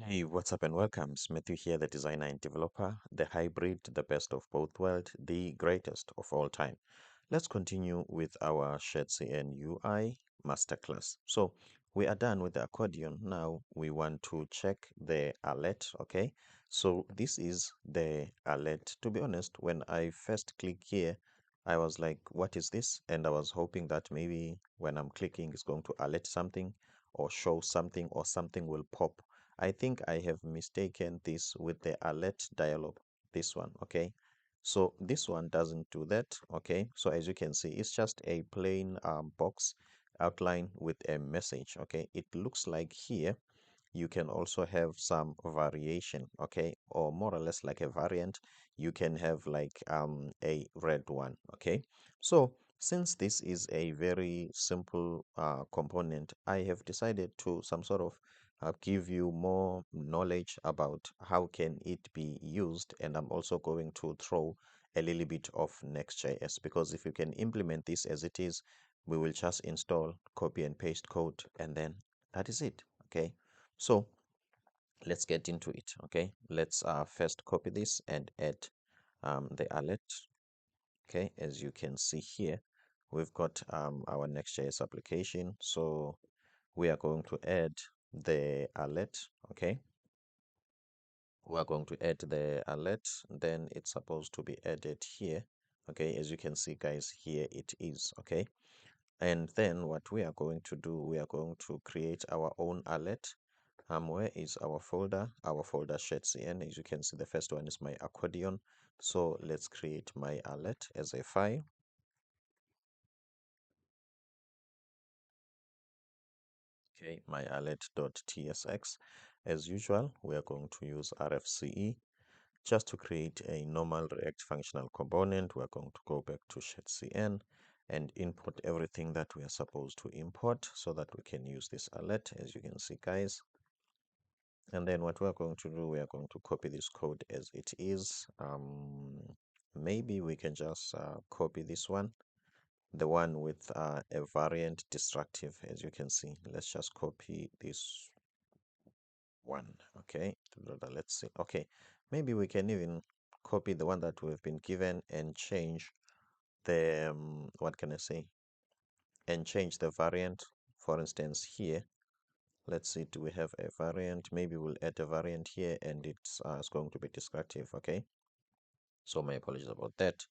Hey, what's up and welcome. It's Matthew here, the designer and developer, the hybrid, the best of both worlds, the greatest of all time. Let's continue with our Shadcn CN UI masterclass. So we are done with the accordion. Now we want to check the alert, okay? So this is the alert. To be honest, when I first click here, I was like, what is this? And I was hoping that maybe when I'm clicking, it's going to alert something or show something or something will pop. I think I have mistaken this with the alert dialog, this one, okay? So this one doesn't do that, okay? So as you can see, it's just a plain box outline with a message, okay? It looks like here you can also have some variation, okay, or more or less like a variant. You can have like a red one, okay. So since this is a very simple component, I have decided to some sort of give you more knowledge about how can it be used, and I'm also going to throw a little bit of Next.js, because if you can implement this as it is, we will just install, copy and paste code, and then that is it, okay. So let's get into it, okay? Let's first copy this and add the alert, okay? As you can see here, we've got our Next.js application. So we are going to add the alert, okay? We are going to add the alert, then it's supposed to be added here, okay? As you can see, guys, here it is, okay? And then what we are going to do, we are going to create our own alert. Where is our folder? Our folder Shadcn CN. As you can see, the first one is my accordion. So let's create my alert as a file. Okay, my alert.tsx. As usual, we are going to use RFCE just to create a normal React functional component. We are going to go back to Shadcn CN and import everything that we are supposed to import so that we can use this alert, as you can see, guys. And then what we're going to do, we are going to copy this code as it is. Maybe we can just copy this one, the one with a variant destructive, as you can see. Let's just copy this one, okay? Let's see. Okay, maybe we can even copy the one that we've been given and change the, what can I say? And change the variant, for instance, here. Let's see, do we have a variant? Maybe we'll add a variant here and it's going to be descriptive, okay? So my apologies about that.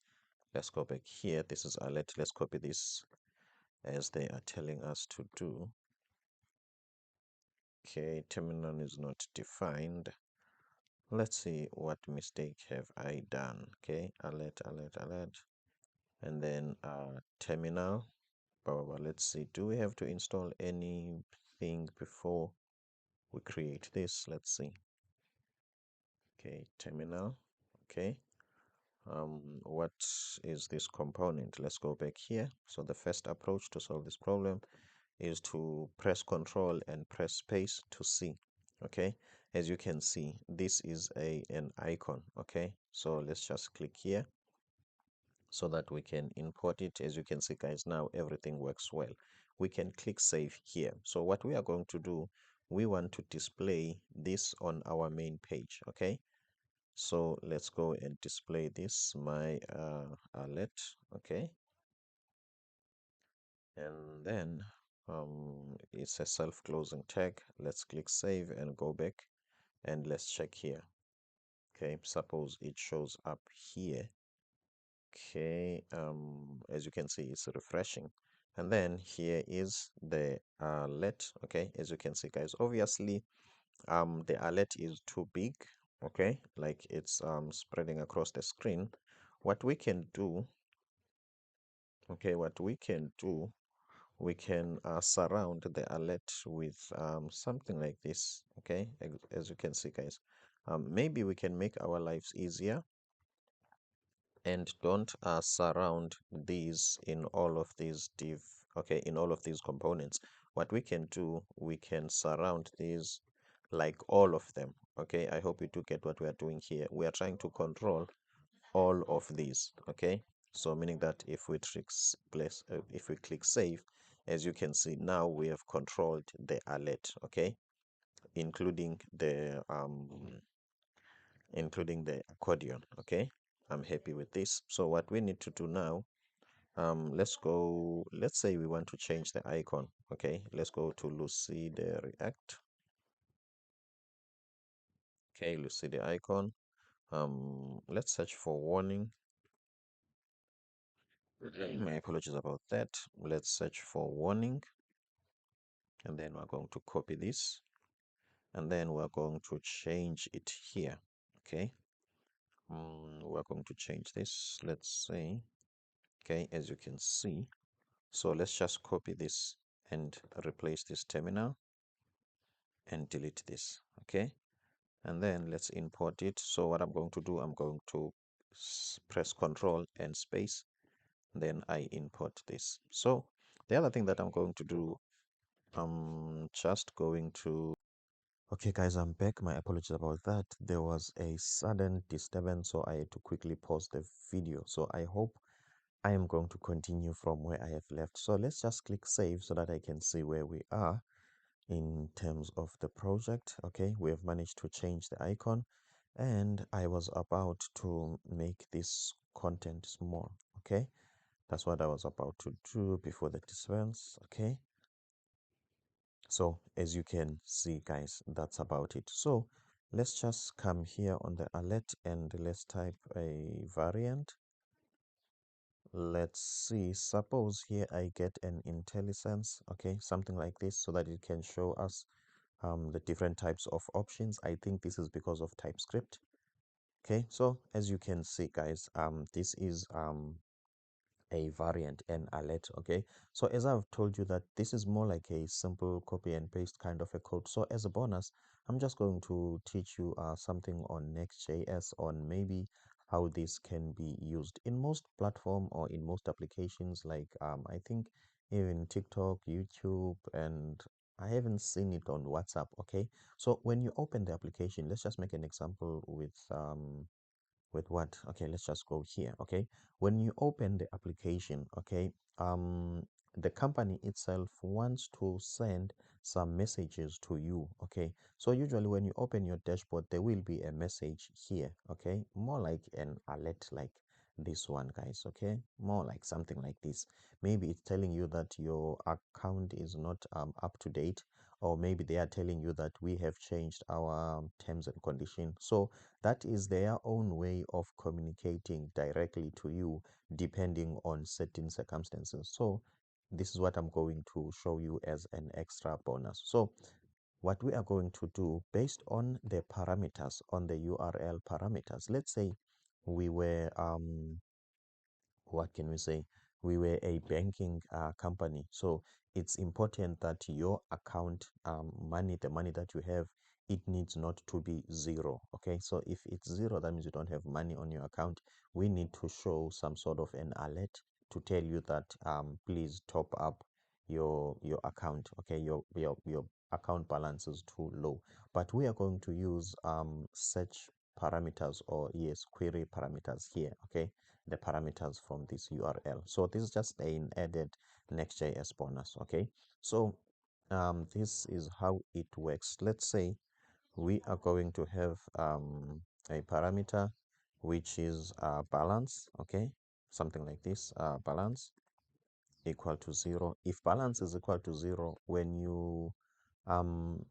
Let's go back here. This is alert. Let's copy this as they are telling us to do. Okay, terminal is not defined. Let's see what mistake have I done. Okay, alert, alert, alert. And then terminal. Blah, blah, blah. Let's see, do we have to install anything before we create this? Let's see. Okay, terminal. Okay, what is this component? Let's go back here. So the first approach to solve this problem is to press Control and press space to see. Okay, as you can see, this is an icon. Okay, so let's just click here so that we can import it. As you can see, guys, now everything works well. We can click save here. So what we are going to do, we want to display this on our main page. Okay, so let's go and display this, my alert, okay? And then it's a self-closing tag. Let's click save and go back and let's check here. Okay, suppose it shows up here. Okay, as you can see, it's refreshing. And then here is the alert. Okay, as you can see, guys, obviously the alert is too big, okay, like it's spreading across the screen. What we can do, okay, what we can do, we can surround the alert with something like this, okay, as you can see, guys. Maybe we can make our lives easier and don't surround these in all of these div, okay, in all of these components. What we can do, we can surround these like all of them, okay. I hope you do get what we are doing here. We are trying to control all of these, okay. So meaning that if we click save, as you can see, now we have controlled the alert, okay. including the accordion. Okay, I'm happy with this. So what we need to do now, let's say we want to change the icon. Okay, let's go to Lucy the React. Okay, Lucy the icon. Let's search for warning. My apologies about that. Let's search for warning, and then we're going to copy this, and then we're going to change it here. Okay, we're going to change this. Let's say, okay, as you can see. So let's just copy this and replace this terminal and delete this. Okay, and then let's import it. So what I'm going to do, I'm going to press Control and space, then I import this. So the other thing that I'm going to do, I'm just going to, okay guys, I'm back. My apologies about that. There was a sudden disturbance, so I had to quickly pause the video. So I hope I am going to continue from where I have left. So let's just click save so that I can see where we are in terms of the project. Okay, we have managed to change the icon, and I was about to make this content small. Okay, that's what I was about to do before the disturbance. Okay, so as you can see guys, that's about it. So let's just come here on the alert and let's type a variant. Let's see, suppose here I get an IntelliSense, okay, something like this, so that it can show us the different types of options. I think this is because of TypeScript. Okay, so as you can see guys, this is a variant and alert. Okay, so as I've told you that this is more like a simple copy and paste kind of a code. So as a bonus, I'm just going to teach you something on Next.js on maybe how this can be used in most platform or in most applications, like I think even TikTok, YouTube, and I haven't seen it on WhatsApp. Okay, so when you open the application, let's just make an example with what? Okay, let's just go here. Okay, when you open the application, okay, the company itself wants to send some messages to you. Okay, so usually when you open your dashboard, there will be a message here. Okay, more like an alert, like this one, guys. Okay, more like something like this. Maybe it's telling you that your account is not up to date, or maybe they are telling you that we have changed our terms and conditions. So that is their own way of communicating directly to you depending on certain circumstances. So this is what I'm going to show you as an extra bonus. So what we are going to do based on the parameters, on the URL parameters, let's say we were what can we say, we were a banking company, so it's important that your account money, the money that you have, it needs not to be zero. Okay, so if it's zero, that means you don't have money on your account. We need to show some sort of an alert to tell you that please top up your account. Okay, your account balance is too low. But we are going to use search parameters, or yes, query parameters here. Okay, the parameters from this URL. So this is just an added Next.js bonus. Okay, so this is how it works. Let's say we are going to have a parameter which is balance. Okay, something like this, balance equal to 0. If balance is equal to 0, when you um,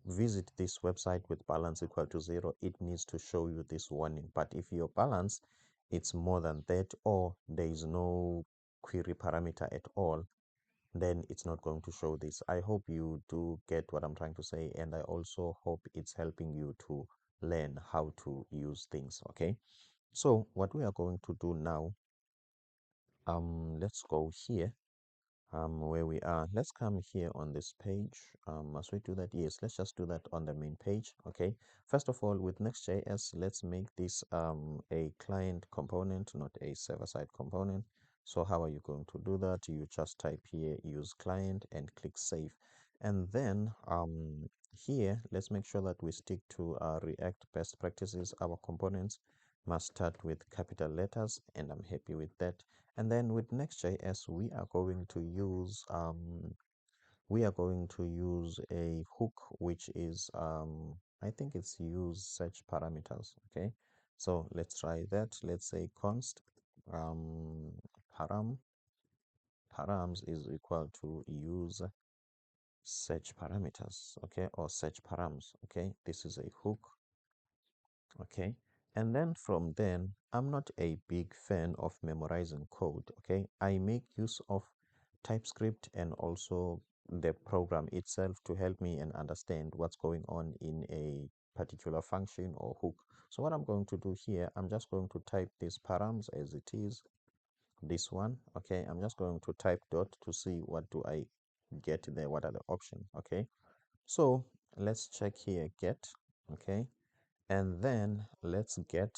visit this website with balance equal to 0, it needs to show you this warning. But if your balance it's more than that, or there is no query parameter at all, then it's not going to show this. I hope you do get what I'm trying to say, and I also hope it's helping you to learn how to use things. Okay, so what we are going to do now, let's go here, where we are. Let's come here on this page. Must we do that? Yes, let's just do that on the main page. Okay, first of all, with Next.js, let's make this a client component, not a server-side component. So how are you going to do that? You just type here use client and click save, and then here let's make sure that we stick to our React best practices. Our components must start with capital letters, and I'm happy with that. And then with Next.js, we are going to use we are going to use a hook, which is, I think it's use search parameters. Okay, so let's try that. Let's say const um, params is equal to use search parameters, okay, or search params. Okay, this is a hook. Okay, and then from then, I'm not a big fan of memorizing code. Okay, I make use of TypeScript and also the program itself to help me and understand what's going on in a particular function or hook. So what I'm going to do here, I'm just going to type this params as it is, this one. Okay, I'm just going to type dot to see what do I get there, what are the options. Okay, so let's check here get. Okay, and then let's get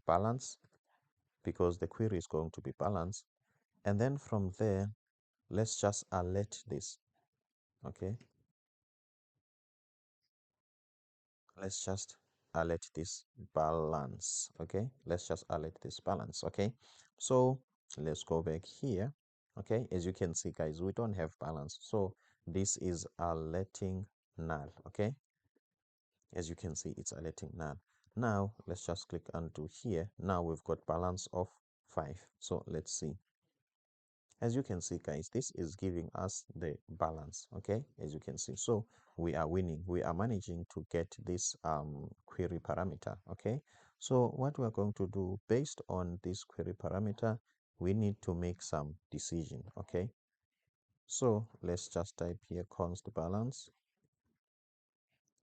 balance, because the query is going to be balanced. And then from there, let's just alert this. Okay, let's just alert this balance. Okay, let's just alert this balance. Okay, so let's go back here. Okay, as you can see, guys, we don't have balance, so this is alerting null. Okay, as you can see, it's alerting null. Now let's just click onto here. Now we've got balance of 5. So let's see. As you can see, guys, this is giving us the balance. Okay, as you can see, so we are winning, we are managing to get this query parameter. Okay, so what we're going to do based on this query parameter, we need to make some decision. Okay, so let's just type here const balance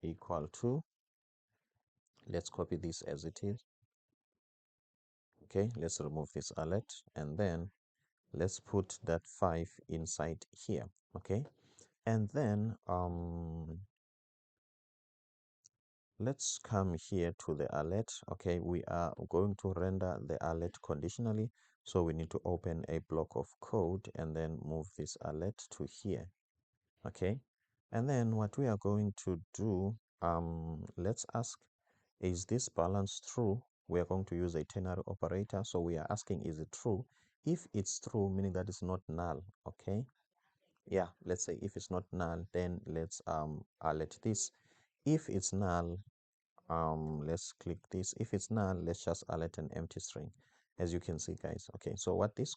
equal to, let's copy this as it is. Okay, let's remove this alert, and then let's put that 5 inside here. Okay, and then let's come here to the alert. Okay, we are going to render the alert conditionally, so we need to open a block of code and then move this alert to here. Okay, and then what we are going to do, let's ask, is this balance true? We are going to use a ternary operator, so we are asking, is it true? If it's true, meaning that it's not null. Okay, yeah, let's say if it's not null, then let's alert this. If it's null, let's click this. If it's null, let's just alert an empty string, as you can see, guys. Okay, so what this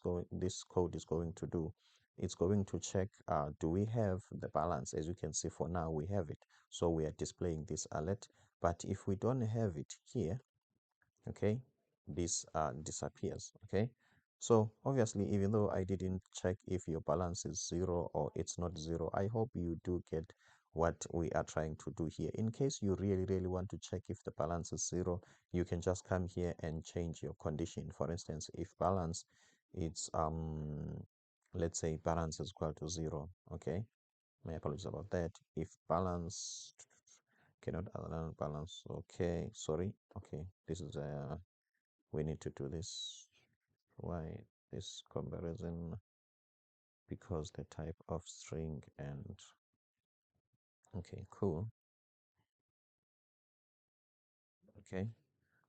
code is going to do, it's going to check, do we have the balance? As you can see, for now we have it, so we are displaying this alert. But if we don't have it here, okay, this disappears. Okay, so obviously, even though I didn't check if your balance is 0 or it's not 0, I hope you do get what we are trying to do here. In case you really want to check if the balance is 0, you can just come here and change your condition. For instance, if balance, it's let's say balance is equal to 0. Okay, my apologies about that. If balance cannot allow balance, okay, sorry. Okay, this is we need to do this. Why this comparison? Because the type of string, and okay, cool. Okay,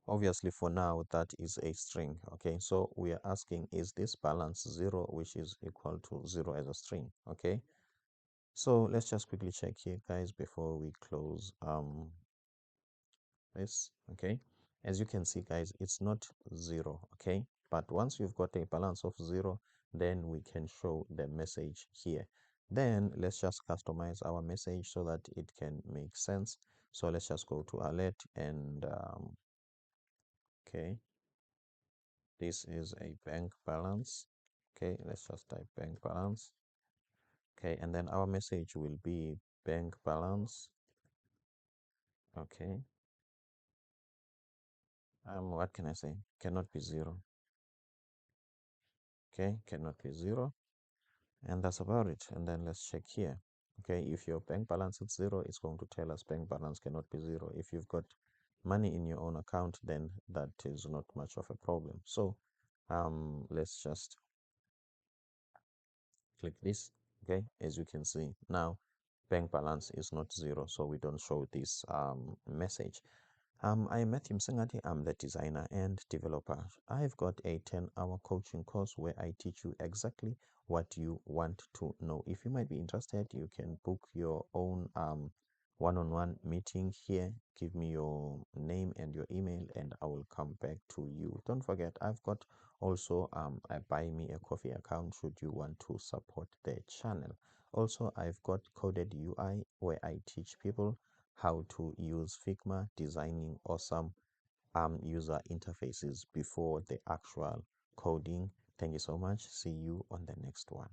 obviously for now that is a string. Okay, so we are asking, is this balance 0, which is equal to 0 as a string? Okay, so let's just quickly check here, guys, before we close this. Okay, as you can see, guys, it's not 0. Okay, but once you've got a balance of 0, then we can show the message here. Then let's just customize our message so that it can make sense. So let's just go to alert, and okay, this is a bank balance. Okay, let's just type bank balance. Okay, and then our message will be bank balance. Okay, what can I say? Cannot be 0. Okay, cannot be 0. And that's about it. And then let's check here. Okay, if your bank balance is 0, it's going to tell us bank balance cannot be 0. If you've got money in your own account, then that is not much of a problem. So let's just click this. Okay, as you can see now, bank balance is not 0, so we don't show this message. I am Matthew Msengati. I'm the designer and developer. I've got a 10-hour coaching course where I teach you exactly what you want to know. If you might be interested, you can book your own one-on-one meeting here. Give me your name and your email and I will come back to you. Don't forget, I've got also a buy me a coffee account should you want to support the channel. Also, I've got coded UI where I teach people how to use Figma, designing awesome user interfaces before the actual coding. Thank you so much. See you on the next one.